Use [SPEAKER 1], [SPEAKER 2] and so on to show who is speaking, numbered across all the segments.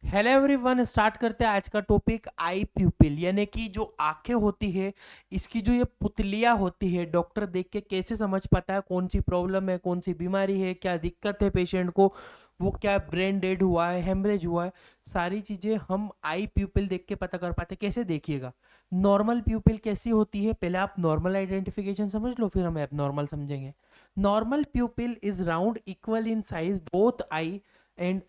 [SPEAKER 1] Hello everyone, start करते हैं आज का टॉपिक आई प्यूपिल, यानी कि जो आंखें होती है इसकी जो ये पुतलियां होती है, डॉक्टर देख के कैसे समझ पाता है कौन सी प्रॉब्लम है, कौन सी बीमारी है, क्या दिक्कत है पेशेंट को, वो क्या ब्रेन डेड हुआ है, हेमरेज हुआ है। सारी चीजें हम आई प्यूपिल देख के पता कर पाते हैं। कैसे देखिएगा, नॉर्मल प्यूपिल कैसी होती है, पहले आप नॉर्मल आइडेंटिफिकेशन समझ लो, फिर हम एबनॉर्मल समझेंगे। Normal pupil is round equal in size both eye and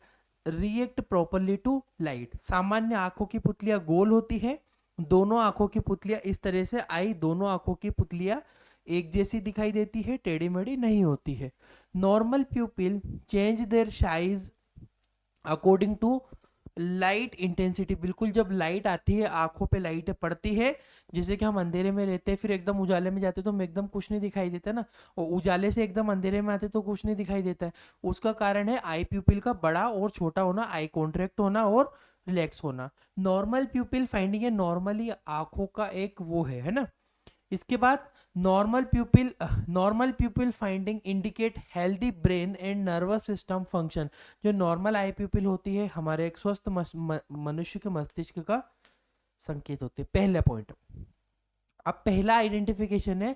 [SPEAKER 1] react properly to light. सामान्य आंखों की पुतलियां गोल होती है, दोनों आंखों की पुतलियां इस तरह से आई, दोनों आंखों की पुतलियां एक जैसी दिखाई देती है, टेढ़ी मेढ़ी नहीं होती है। Normal pupil change their size according to light intensity. बिल्कुल जब लाइट आती है, आंखों पे लाइट पड़ती है, जैसे कि हम अंधेरे में रहते हैं, फिर एकदम उजाले में जाते हैं तो हमें एकदम कुछ नहीं दिखाई देता ना, और उजाले से एकदम अंधेरे में आते तो कुछ नहीं दिखाई देता है। उसका कारण है आई प्यूपिल का बड़ा और छोटा होना, आई कॉन्ट्रैक्ट होना और रिलैक्स होना। नॉर्मल प्यूपिल फाइंडिंग है नॉर्मली आंखों का एक वो है ना। इसके बाद normal प्यूपिल finding indicate healthy brain and nervous system function. जो नॉर्मल आई प्यूपिल होती है हमारे एक स्वस्थ मनुष्य के मस्तिष्क का संकेत होते हैं। पहला पॉइंट। अब पहला आइडेंटिफिकेशन है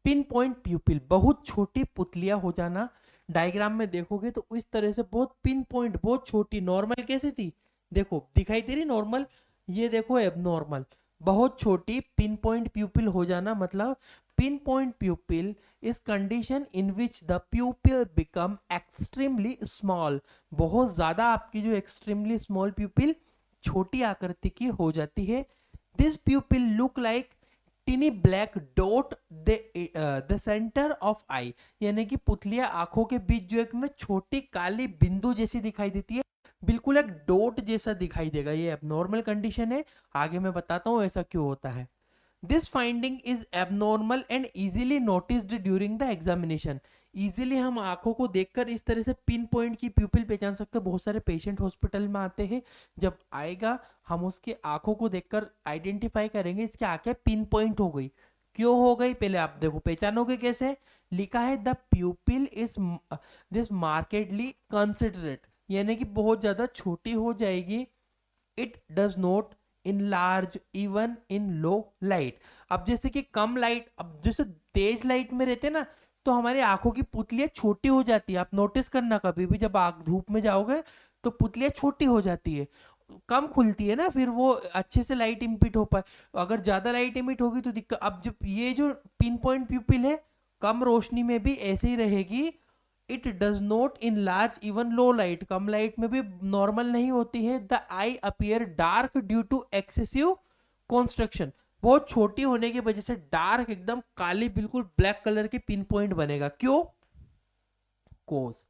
[SPEAKER 1] पिन पॉइंट प्यूपिल, बहुत छोटी पुतलियां हो जाना। डायग्राम में देखोगे तो इस तरह से बहुत पिन पॉइंट, बहुत छोटी। नॉर्मल कैसे थी, देखो दिखाई दे रही नॉर्मल, ये देखो एबनॉर्मल। बहुत छोटी पिन पॉइंट प्यूपिल हो जाना मतलब pin point प्यूपिल is condition in which the प्यूपिल become extremely small. बहुत ज्यादा आपकी जो एक्सट्रीमली स्मॉल प्यूपिल छोटी आकृति की हो जाती है। This pupil look like tiny black dot the centre of eye, यानी कि पुतलियां आंखों के बीच जो एक में छोटी काली बिंदु जैसी दिखाई देती है, बिल्कुल एक डॉट जैसा दिखाई देगा। ये एबनॉर्मल कंडीशन है, आगे मैं बताता हूँ ऐसा क्यों होता है। This finding is abnormal and easily noticed during the examination. Easily हम आंखों को देखकर इस तरह से पिन पॉइंट की प्यूपिल पहचान सकते हैं। बहुत सारे पेशेंट हॉस्पिटल में आते हैं, जब आएगा हम उसके आंखों को देखकर आइडेंटिफाई करेंगे इसकी आंखें पिन पॉइंट हो गई। क्यों हो गई, पहले आप देखो पहचानोगे कैसे। लिखा है the प्यूपिल is this markedly considerate, यानी कि बहुत ज्यादा छोटी हो जाएगी। It does not in large even in low light. अब जैसे कि कम लाइट, अब जैसे तेज लाइट में रहते ना तो हमारी आंखों की पुतलियां छोटी हो जाती है। आप नोटिस करना कभी भी जब आग धूप में जाओगे तो पुतलियां छोटी हो जाती है, कम खुलती है ना, फिर वो अच्छे से लाइट इमिट हो पाए। अगर ज्यादा लाइट इमिट होगी तो दिक्कत। अब जब ये जो पिन पॉइंट प्यूपिल है कम रोशनी में भी ऐसे ही रहेगी। It does not in large even low light, कम लाइट में भी नॉर्मल नहीं होती है। The eye appear dark due to excessive construction, बहुत छोटी होने की वजह से डार्क एकदम काली बिल्कुल ब्लैक कलर की पिन पॉइंट बनेगा। क्यों, कोज,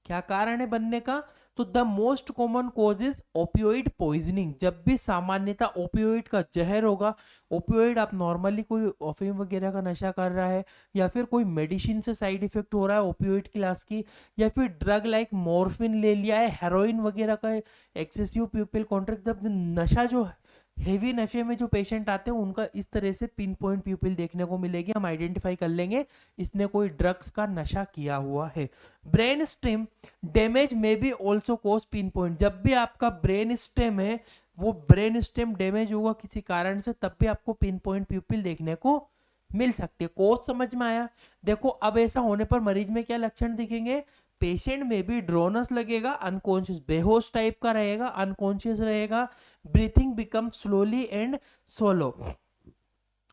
[SPEAKER 1] क्या कारण है बनने का। तो the most common cause is opioid poisoning. जब भी सामान्यता ओपियोइड का जहर होगा, ओपियोइड आप नॉर्मली कोई अफीम वगैरह का नशा कर रहा है, या फिर कोई मेडिसिन से साइड इफेक्ट हो रहा है ओपियोइड क्लास की, या फिर ड्रग लाइक मॉर्फिन ले लिया है, हेरोइन वगैरह का एक्सेसिव प्यूपिल कॉन्ट्रैक्ट, जब नशा जो हेवी नशे में जो पेशेंट आते हैं उनका इस तरह से पिन पॉइंट प्यूपिल देखने को मिलेगी। हम आइडेंटिफाई कर लेंगे इसने कोई ड्रग्स का नशा किया हुआ है। ब्रेन स्टेम डैमेज में भी ऑल्सो कॉज पिन पॉइंट। जब भी आपका ब्रेन स्टेम है, वो ब्रेन स्टेम डैमेज होगा किसी कारण से, तब भी आपको पिन पॉइंट प्यूपिल देखने को मिल सकती है। कोर्स समझ में आया। देखो अब ऐसा होने पर मरीज में क्या लक्षण दिखेंगे, पेशेंट में भी ड्रोनस लगेगा, अनकॉन्शियस बेहोश टाइप का रहेगा, अनकॉन्शियस रहेगा, breathing become slowly and solo,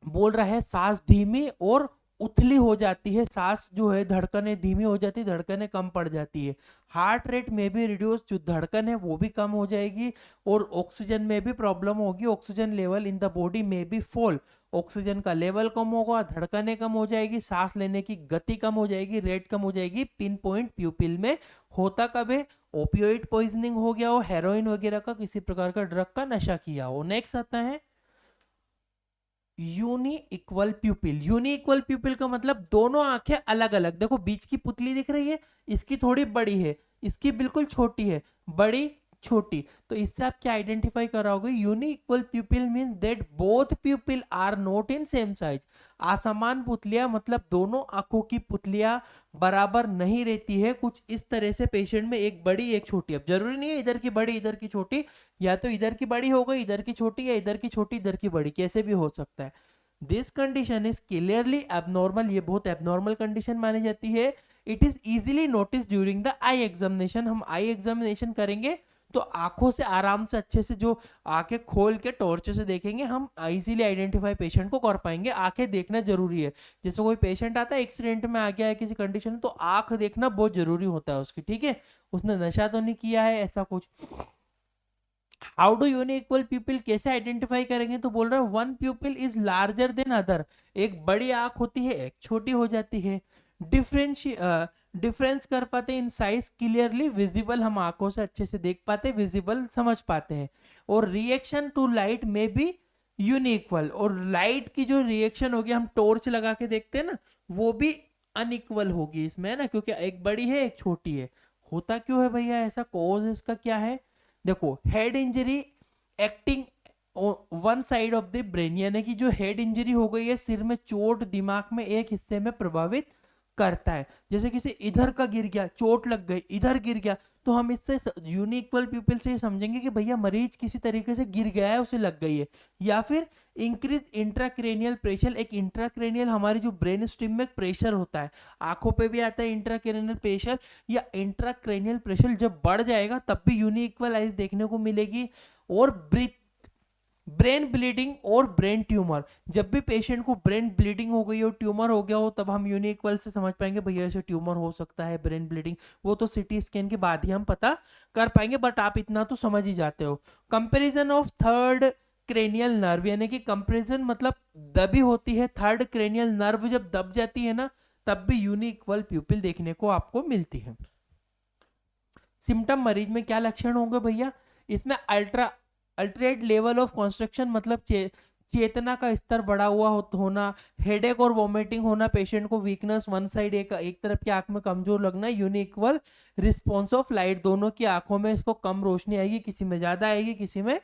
[SPEAKER 1] बोल रहा है सांस धीमी और उथली हो जाती है, सांस जो है धड़कनें धीमी हो जाती है, धड़कनें कम पड़ जाती है। हार्ट रेट में भी रिड्यूस, जो धड़कन है वो भी कम हो जाएगी, और ऑक्सीजन में भी प्रॉब्लम होगी, oxygen level in the body में भी फॉल, ऑक्सीजन का लेवल कम होगा, धड़कनें कम हो जाएगी, सांस लेने की गति कम हो जाएगी, रेट कम हो जाएगी। पिन पॉइंट प्यूपिल में होता कब है, ओपियोइड पॉइजनिंग हो गया हो, हेरोइन वगैरह का किसी प्रकार का ड्रग का नशा किया हो। नेक्स्ट आता है unequal pupil. Unequal pupil का मतलब दोनों आंखें अलग अलग। देखो बीच की पुतली दिख रही है, इसकी थोड़ी बड़ी है, इसकी बिल्कुल छोटी है। बड़ी छोटी। तो इससे आप क्या आइडेंटिफाई कराओगे, unequal pupil means that both pupil are not in same size. असमान पुतलियां मतलब दोनों आंखों की पुतलियां बराबर नहीं रहती है, कुछ इस तरह से पेशेंट में एक बड़ी एक छोटी। अब जरूरी नहीं है इधर की बड़ी इधर की छोटी, या तो इधर की बड़ी हो गई इधर की छोटी, या इधर की छोटी इधर की बड़ी, कैसे भी हो सकता है। This condition is clearly abnormal, ये बहुत एबनॉर्मल कंडीशन मानी जाती है। It is easily notice during the eye examination, हम आई एग्जामिनेशन करेंगे तो आंखों से आराम से अच्छे से जो आंखें खोल के टॉर्च से देखेंगे हम इजीली आइडेंटिफाई पेशेंट को कर पाएंगे। आंखें देखना जरूरी है, जैसे कोई पेशेंट आता है एक्सीडेंट में आ गया है किसी कंडीशन में, तो आंख देखना बहुत जरूरी होता है उसकी, ठीक है। उसने नशा तो नहीं किया है ऐसा कुछ। हाउ डू यूनिक्वल पीपल कैसे आइडेंटिफाई करेंगे, तो बोल रहे हैं one people is larger than other, एक बड़ी आंख होती है एक छोटी हो जाती है। डिफरेंस कर पाते हैं इन साइज क्लियरली विजिबल, हम आंखों से अच्छे से देख पाते हैं, विजिबल समझ पाते हैं। और रिएक्शन टू लाइट में भी यूनिक्वल, और लाइट की जो रिएक्शन होगी हम टॉर्च लगा के देखते हैं ना, वो भी अनइक्वल होगी इसमें, है ना, क्योंकि एक बड़ी है एक छोटी है। होता क्यों है भैया ऐसा, कॉज इसका क्या है। देखो head injury acting one side of the brain, यानी कि जो हेड इंजरी हो गई है, सिर में चोट दिमाग में एक हिस्से में प्रभावित करता है। जैसे किसी इधर का गिर गया, चोट लग गई, इधर गिर गया, तो हम इससे यूनिक्वल पीपल से समझेंगे कि भैया मरीज किसी तरीके से गिर गया है, उसे लग गई है। या फिर इंक्रीज इंट्राक्रेनियल प्रेशर, एक इंट्राक्रेनियल हमारी जो ब्रेन स्ट्रीम में प्रेशर होता है, आंखों पे भी आता है इंट्राक्रेनियल प्रेशर, या इंट्राक्रेनियल प्रेशर जब बढ़ जाएगा तब भी यूनिक्वल आइज देखने को मिलेगी। और ब्रेन ब्लीडिंग और ब्रेन ट्यूमर, जब भी पेशेंट को ब्रेन ब्लीडिंग हो गई हो, ट्यूमर हो गया हो, तब हम यूनिक्वल से समझ पाएंगे भैया ऐसे ट्यूमर हो सकता है, ब्रेन ब्लीडिंग, वो तो सीटी स्कैन के बाद ही हम पता कर पाएंगे, बट आप इतना तो समझ ही जाते हो। Comparison of third cranial nerve, यानी कि कंपेरिजन मतलब दबी होती है, थर्ड क्रेनियल नर्व जब दब जाती है ना, तब भी यूनिक्वल प्यूपिल देखने को आपको मिलती है। सिम्टम मरीज में क्या लक्षण होंगे भैया, इसमें अल्टरेट लेवल ऑफ कंस्ट्रक्शन मतलब चेतना का स्तर बढ़ा हुआ होना, हेडेक और वॉमिटिंग होना, पेशेंट को वीकनेस वन साइड एक तरफ की आंख में कमजोर लगना, यूनिक्वल रिस्पॉन्स ऑफ लाइट, दोनों की आंखों में इसको कम रोशनी आएगी, किसी में ज्यादा आएगी किसी में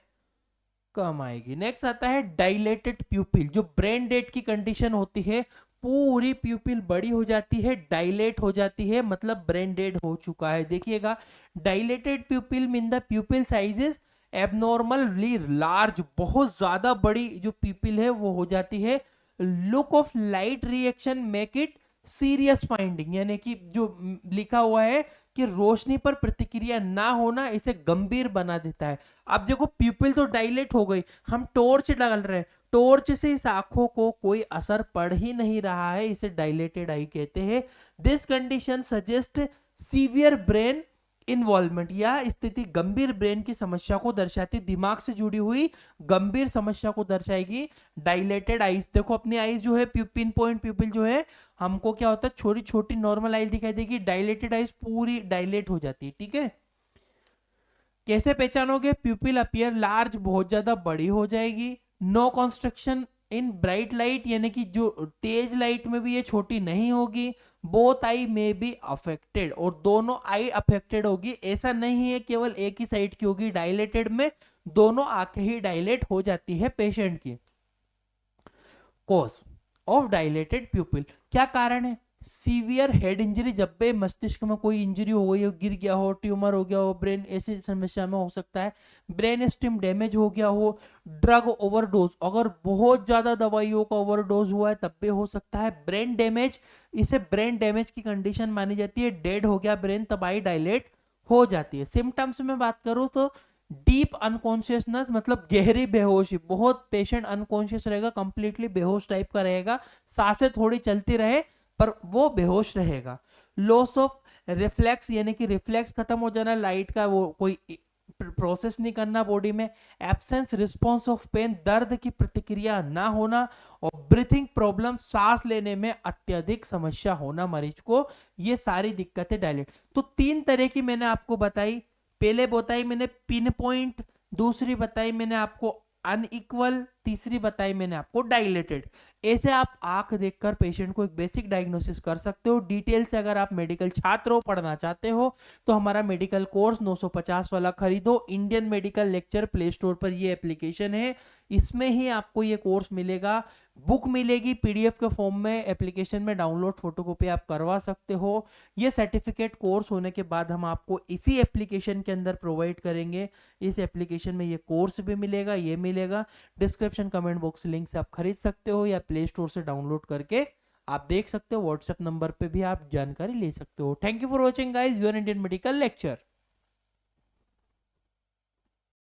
[SPEAKER 1] कम आएगी। नेक्स्ट आता है डायलेटेड प्यूपिल, जो ब्रेन डेड की कंडीशन होती है, पूरी प्यूपिल बड़ी हो जाती है, डायलेट हो जाती है, मतलब ब्रेन डेड हो चुका है। देखिएगा dilated प्यूपिल mean the प्यूपिल sizes abnormally large, बहुत ज्यादा बड़ी जो प्यूपिल है वो हो जाती है। Look of light reaction make it serious finding, यानी कि जो लिखा हुआ है कि रोशनी पर प्रतिक्रिया ना होना इसे गंभीर बना देता है। अब देखो प्यूपिल तो डायलेट हो गई, हम टॉर्च डाल रहे हैं, टॉर्च से इस आंखों को कोई असर पड़ ही नहीं रहा है, इसे डायलेटेड आई कहते हैं। This condition suggest severe brain involvement, यह स्थिति गंभीर ब्रेन की समस्या को दर्शाती, दिमाग से जुड़ी हुई गंभीर समस्या को दर्शाएगी। डायलेटेड आईज, देखो अपनी आईज जो है पिन पॉइंट प्यूपिल जो है, हमको क्या होता है छोटी छोटी नॉर्मल आईज दिखाई देगी, डायलेटेड आईज पूरी डायलेट हो जाती है, ठीक है। कैसे पहचानोगे, प्यूपिल अपीयर लार्ज, बहुत ज्यादा बड़ी हो जाएगी। No construction in bright light, यानी कि जो तेज लाइट में भी ये छोटी नहीं होगी। बोथ आई में बी अफेक्टेड, और दोनों आई अफेक्टेड होगी, ऐसा नहीं है केवल एक ही साइड की होगी, डायलेटेड में दोनों आंखें ही डायलेट हो जाती है पेशेंट की। कॉज ऑफ डायलेटेड प्यूपिल, क्या कारण है, सीवियर हेड इंजरी, जब भी मस्तिष्क में कोई इंजरी हो गई हो, गिर गया हो, ट्यूमर हो गया हो, ब्रेन ऐसी समस्या में हो सकता है, ब्रेन स्टेम डैमेज हो गया हो, ड्रग ओवरडोज, अगर बहुत ज्यादा दवाइयों का ओवरडोज हुआ है तब भी हो सकता है, ब्रेन डैमेज, इसे ब्रेन डैमेज की कंडीशन मानी जाती है, डेड हो गया ब्रेन तब आई डायलेट हो जाती है। सिम्टम्स में बात करूं तो डीप अनकॉन्शियसनेस, मतलब गहरी बेहोशी, बहुत पेशेंट अनकॉन्शियस रहेगा, कंप्लीटली बेहोश टाइप का रहेगा, सांसें थोड़ी चलती रहे पर वो बेहोश रहेगा। लॉस ऑफ रिफ्लेक्स, यानी कि रिफ्लेक्स खत्म हो जाना, लाइट का वो कोई प्रोसेस नहीं करना बॉडी में। एब्सेंस रिस्पॉन्स ऑफ पेन, दर्द की प्रतिक्रिया ना होना। और ब्रीथिंग प्रॉब्लम, सांस लेने में अत्यधिक समस्या होना मरीज को, ये सारी दिक्कतें डायलेट। तो 3 तरह की मैंने आपको बताई, पहले बताई मैंने पिन पॉइंट, दूसरी बताई मैंने आपको अनइक्वल तीसरी बताई मैंने आपको डायलेटेड। ऐसे आप आंख देखकर पेशेंट को एक बेसिक डायग्नोसिस कर सकते हो। डिटेल से अगर आप मेडिकल छात्र हो, पढ़ना चाहते हो, तो हमारा मेडिकल कोर्स 950 वाला खरीदो। Indian medical lecture play store पर ये एप्लीकेशन है, इसमें ही आपको ये कोर्स मिलेगा। बुक मिलेगी पीडीएफ के फॉर्म में, एप्लीकेशन में डाउनलोड फोटोकॉपी आप करवा सकते हो। ये सर्टिफिकेट कोर्स होने के बाद हम आपको इसी एप्लीकेशन के अंदर प्रोवाइड करेंगे। इस एप्लीकेशन में ये कोर्स भी मिलेगा, ये मिलेगा। डिस्क्रिप्शन कमेंट बॉक्स लिंक से आप खरीद सकते हो या प्ले स्टोर से डाउनलोड करके आप देख सकते हो। व्हाट्सएप नंबर पे भी आप जानकारी ले सकते हो। Thank you for watching guys your Indian medical lecture.